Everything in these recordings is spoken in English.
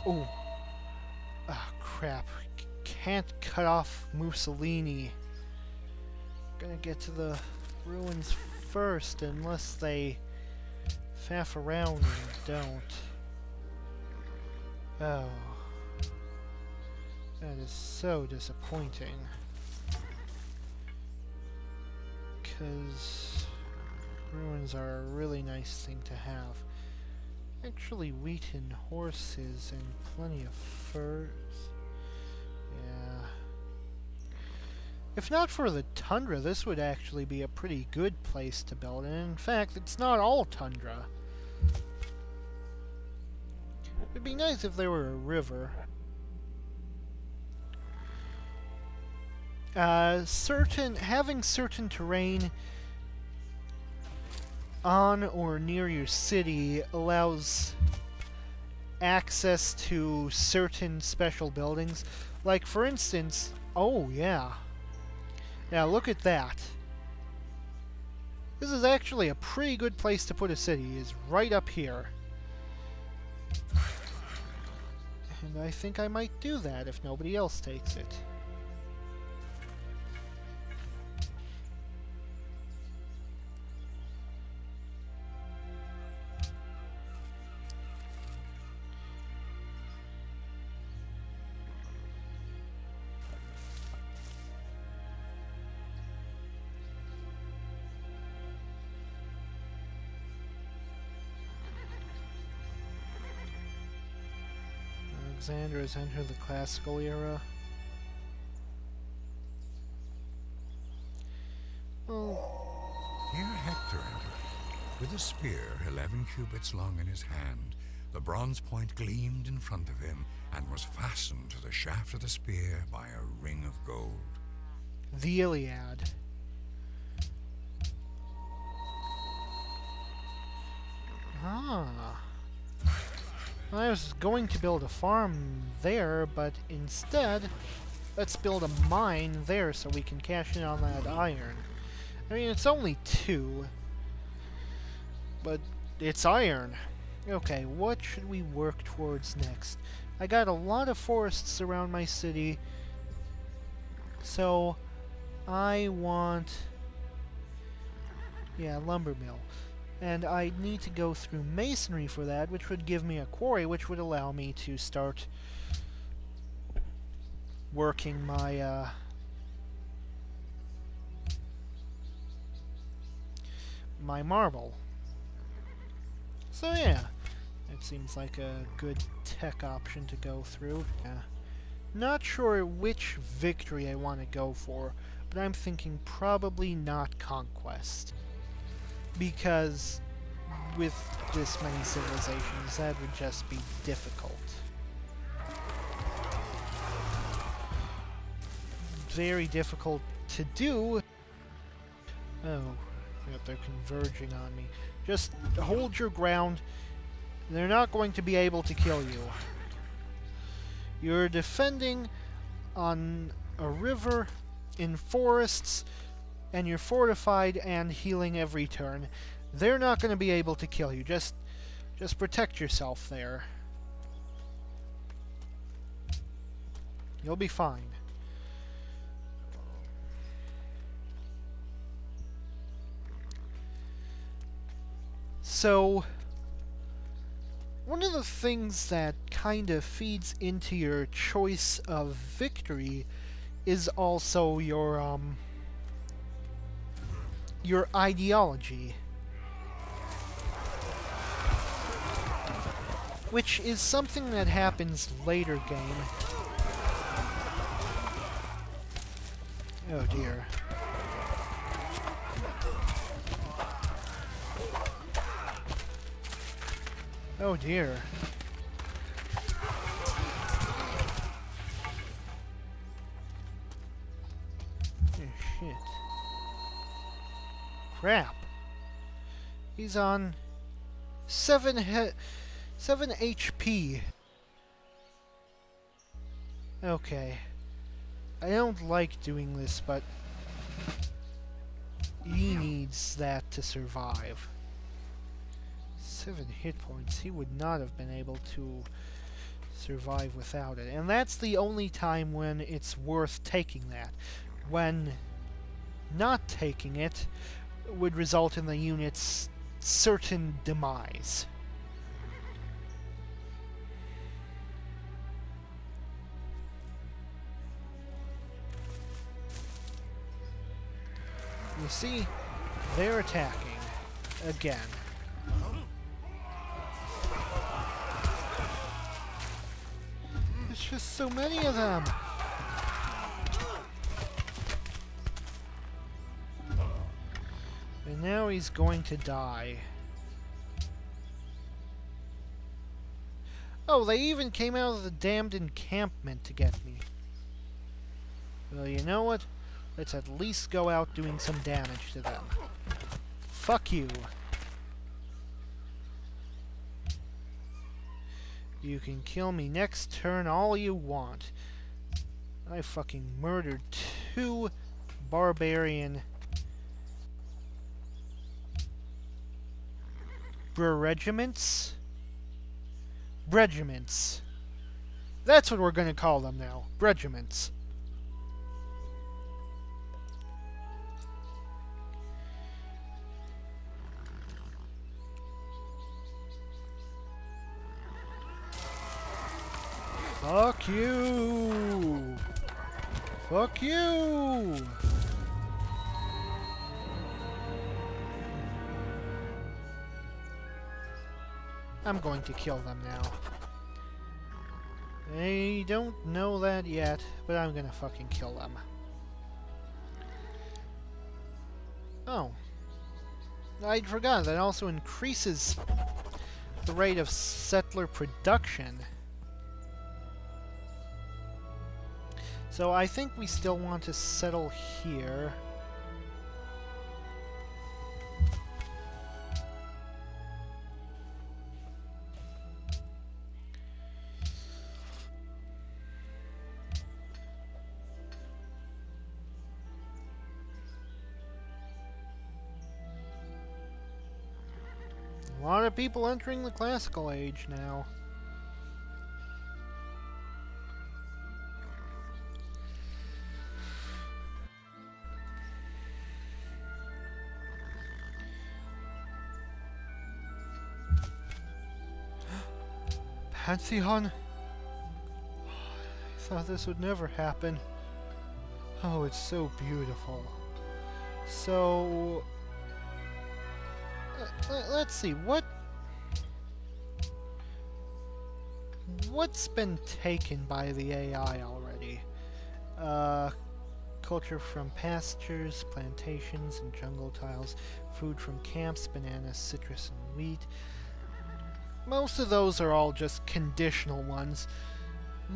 Oh. Ah, crap. Can't cut off Mussolini. Gonna get to the ruins first, unless they faff around and don't. Oh. That is so disappointing. Because ruins are a really nice thing to have. Actually, wheat and horses and plenty of furs. Yeah. If not for the tundra, this would actually be a pretty good place to build. And in fact, it's not all tundra. It'd be nice if there were a river. Having certain terrain on or near your city allows access to certain special buildings. Like, for instance, oh yeah. Now look at that. This is actually a pretty good place to put a city, is right up here. And I think I might do that if nobody else takes it. Alexander has entered the classical era. Well, here Hector entered, with a spear 11 cubits long in his hand. The bronze point gleamed in front of him, and was fastened to the shaft of the spear by a ring of gold. The Iliad. Ah. I was going to build a farm there, but instead, let's build a mine there so we can cash in on that iron. I mean, it's only 2, but it's iron. Okay, what should we work towards next? I got a lot of forests around my city, so I want... yeah, lumber mill. And I need to go through masonry for that, which would give me a quarry, which would allow me to start working my, my marble. So yeah, it seems like a good tech option to go through. Yeah. Not sure which victory I want to go for, but I'm thinking probably not conquest. Because with this many civilizations, that would just be difficult. Very difficult to do. Oh, yep, they're converging on me. Just hold your ground. They're not going to be able to kill you. You're defending on a river, in forests, and you're fortified and healing every turn. They're not going to be able to kill you. Just protect yourself there. You'll be fine. So, one of the things that kind of feeds into your choice of victory is also your ideology. Which is something that happens later game. Oh dear. Oh dear. Oh shit. Crap. He's on 7 HP. Okay. I don't like doing this, but he needs that to survive. 7 hit points. He would not have been able to survive without it. And that's the only time when it's worth taking that. When not taking it would result in the unit's certain demise. You see, they're attacking again. There's just so many of them. And now he's going to die. Oh, they even came out of the damned encampment to get me. Well, you know what? Let's at least go out doing some damage to them. Fuck you. You can kill me next turn all you want. I fucking murdered 2 barbarian regiments? Regiments. That's what we're gonna call them now. Regiments. Fuck you! Fuck you! I'm going to kill them now. They don't know that yet, but I'm gonna fucking kill them. Oh. I'd forgotten that also increases the rate of settler production. So I think we still want to settle here. A lot of people entering the classical age now. Pantheon? I thought this would never happen. Oh, it's so beautiful. So... let's see, what's been taken by the AI already? Culture from pastures, plantations, and jungle tiles, food from camps, bananas, citrus, and wheat. Most of those are all just conditional ones.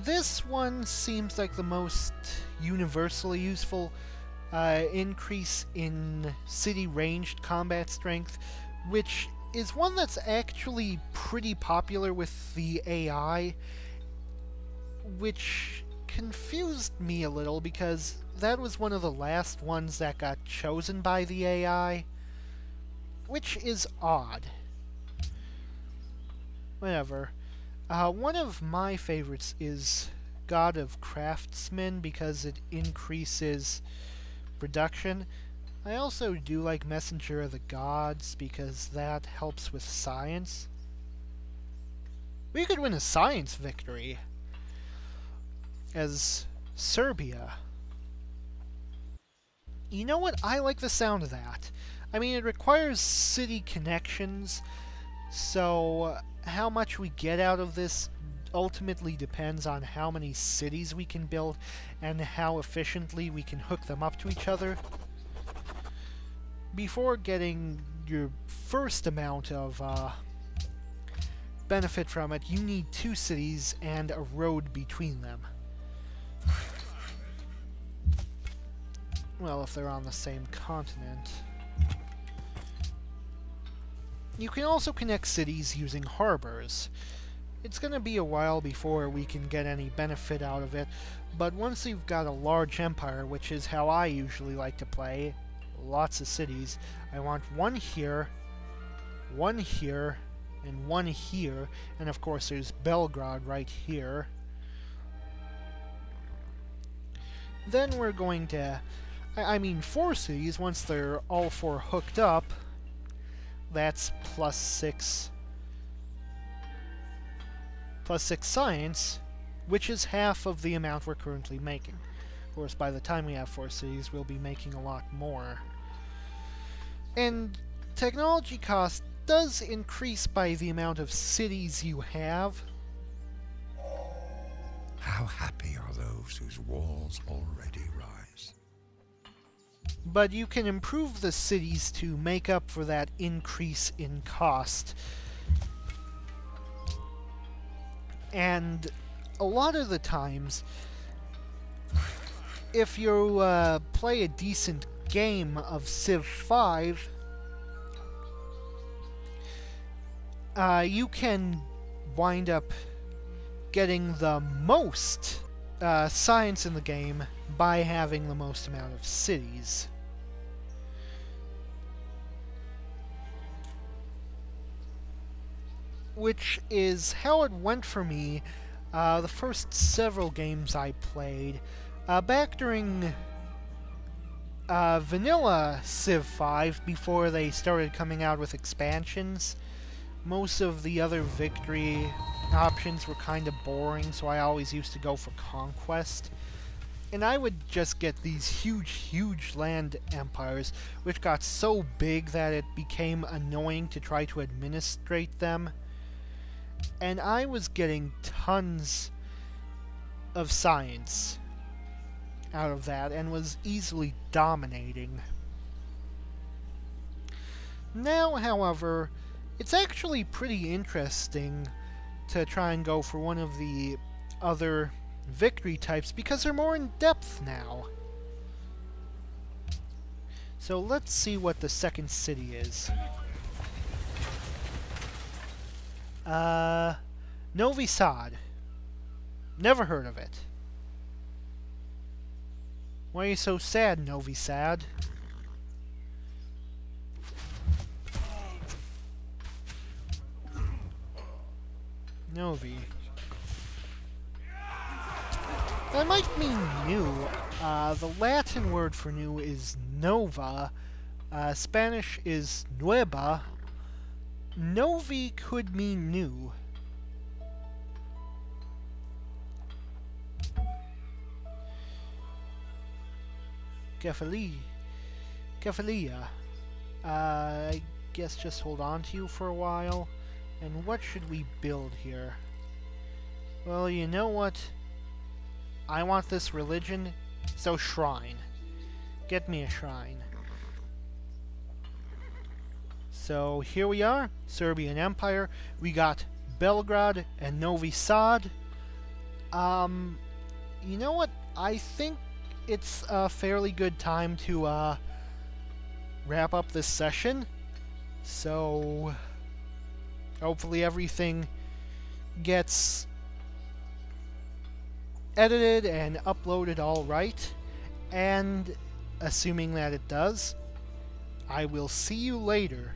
This one seems like the most universally useful. Increase in city ranged combat strength, which is one that's actually pretty popular with the AI, which confused me a little because that was one of the last ones that got chosen by the AI, which is odd. Whatever. One of my favorites is God of Craftsmen because it increases production. I also do like Messenger of the Gods because that helps with science. We could win a science victory as Serbia. You know what? I like the sound of that. I mean, it requires city connections, so how much we get out of this ultimately depends on how many cities we can build and how efficiently we can hook them up to each other. Before getting your first amount of benefit from it, you need 2 cities and a road between them. Well, if they're on the same continent. You can also connect cities using harbors. It's going to be a while before we can get any benefit out of it, but once you've got a large empire, which is how I usually like to play, lots of cities, I want 1 here, 1 here, and one here, and of course there's Belgrade right here. Then we're going to... I mean, 4 cities, once they're all 4 hooked up, that's plus 6 science, which is half of the amount we're currently making. Of course, by the time we have 4 cities, we'll be making a lot more. And technology cost does increase by the amount of cities you have. How happy are those whose walls already rise? But you can improve the cities to make up for that increase in cost. And a lot of the times, if you play a decent game of Civ 5, you can wind up getting the most science in the game by having the most amount of cities. Which is how it went for me the first several games I played. Back during vanilla Civ 5, before they started coming out with expansions, most of the other victory options were kind of boring, so I always used to go for Conquest. And I would just get these huge land empires, which got so big that it became annoying to try to administrate them. And I was getting tons of science out of that, and was easily dominating. Now, however, it's actually pretty interesting to try and go for one of the other victory types, because they're more in depth now. So let's see what the second city is. Novi Sad. Never heard of it. Why are you so sad, Novi Sad? Novi. That might mean new. The Latin word for new is nova. Spanish is nueva. Novi could mean new. Kefalia. I guess just hold on to you for a while. And what should we build here? Well, you know what? I want this religion, so shrine. Get me a shrine. So here we are, Serbian Empire. We got Belgrade and Novi Sad. You know what? I think it's a fairly good time to wrap up this session. So hopefully everything gets edited and uploaded all right. And assuming that it does, I will see you later.